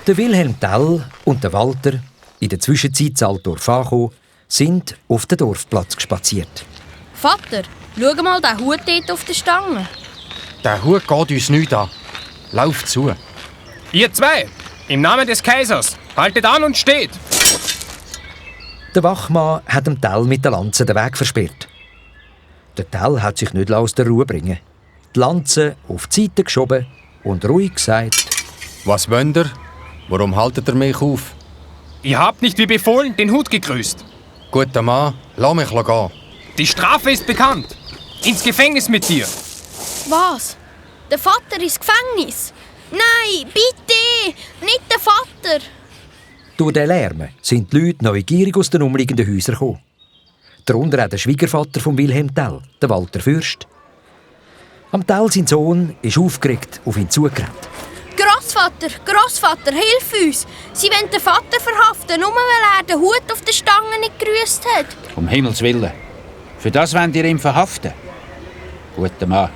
Der Wilhelm Tell und der Walter, in der Zwischenzeit in Altdorf angekommen, sind auf den Dorfplatz spaziert. Vater, schau mal den Hut dort auf der Stange. Der Hut geht uns nichts an. Lauf zu. Ihr zwei, im Namen des Kaisers, haltet an und steht! Der Wachmann hat dem Tell mit der Lanze den Weg versperrt. Der Tell hat sich nicht aus der Ruhe bringen. Die Lanze auf die Seite geschoben und ruhig gesagt: Was wollt ihr? Warum haltet ihr mich auf? Ihr habt nicht wie befohlen den Hut gegrüßt. Guter Mann, lass mich gehen. Die Strafe ist bekannt. Ins Gefängnis mit dir. Was? Der Vater ins Gefängnis? Nein, bitte! Nicht der Vater! Durch den Lärm sind die Leute neugierig aus den umliegenden Häusern gekommen. Darunter auch der Schwiegervater von Wilhelm Tell, der Walter Fürst. Am Tell, sein Sohn, ist aufgeregt auf ihn zugerannt. Grossvater, hilf uns! Sie wollen den Vater verhaften, nur weil er den Hut auf der Stange nicht gegrüßt hat. Um Himmels Willen. Für das wollt ihr ihn verhaften? Guter Mann,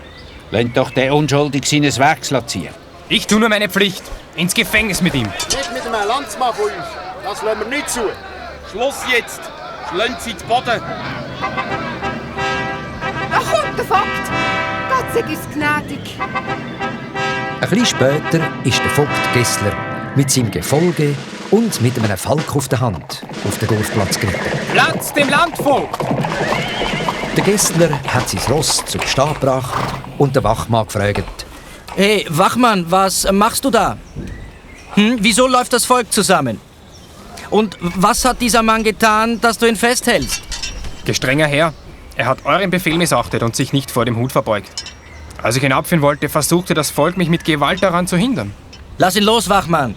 lasst doch den Unschuldig seines Wegs ziehen. Ich tue nur meine Pflicht. Ins Gefängnis mit ihm. Nicht mit einem Landsmann von uns. Das lassen wir nicht zu. Schluss jetzt! Schlönt sie zu Boden! Ach, kommt der Vogt! Gott sei uns gnädig! Ein bisschen später ist der Vogt Gessler mit seinem Gefolge und mit einem Falk auf der Hand auf den Dorfplatz geritten. Platz dem Landvogt! Der Gessler hat sein Ross zum Stehen gebracht und der Wachmann gefragt: Hey, Wachmann, was machst du da? Wieso läuft das Volk zusammen? Und was hat dieser Mann getan, dass du ihn festhältst? Gestrenger Herr, er hat euren Befehl missachtet und sich nicht vor dem Hut verbeugt. Als ich ihn abführen wollte, versuchte das Volk, mich mit Gewalt daran zu hindern. Lass ihn los, Wachmann.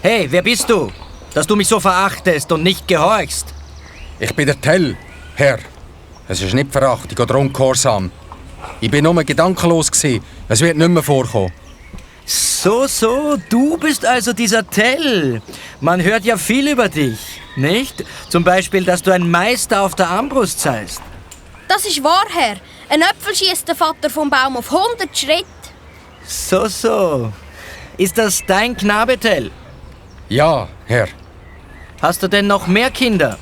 Hey, wer bist du, dass du mich so verachtest und nicht gehorchst? Ich bin der Tell, Herr. Es ist nicht Verachtung oder Ungehorsam. Ich war nur gedankenlos. Es wird nicht mehr vorkommen. So, du bist also dieser Tell. Man hört ja viel über dich, nicht? Zum Beispiel, dass du ein Meister auf der Armbrust seist. Das ist wahr, Herr. Ein Äpfel schießt der Vater vom Baum auf 100 Schritte. So. Ist das dein Knabe, Tell? Ja, Herr. Hast du denn noch mehr Kinder?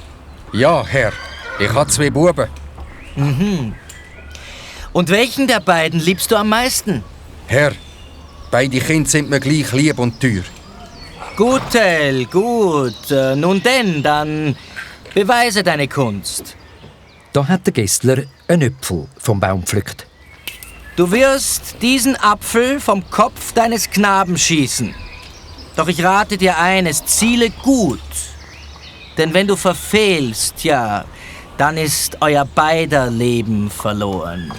Ja, Herr. Ich habe 2 Buben. Und welchen der beiden liebst du am meisten? Herr, beide Kinder sind mir gleich lieb und teuer. Gut, Tell, gut. Nun denn, dann beweise deine Kunst. Da hat der Gessler einen Apfel vom Baum gepflückt. Du wirst diesen Apfel vom Kopf deines Knaben schießen. Doch ich rate dir eines, ziele gut. Denn wenn du verfehlst, ja, dann ist euer beider Leben verloren.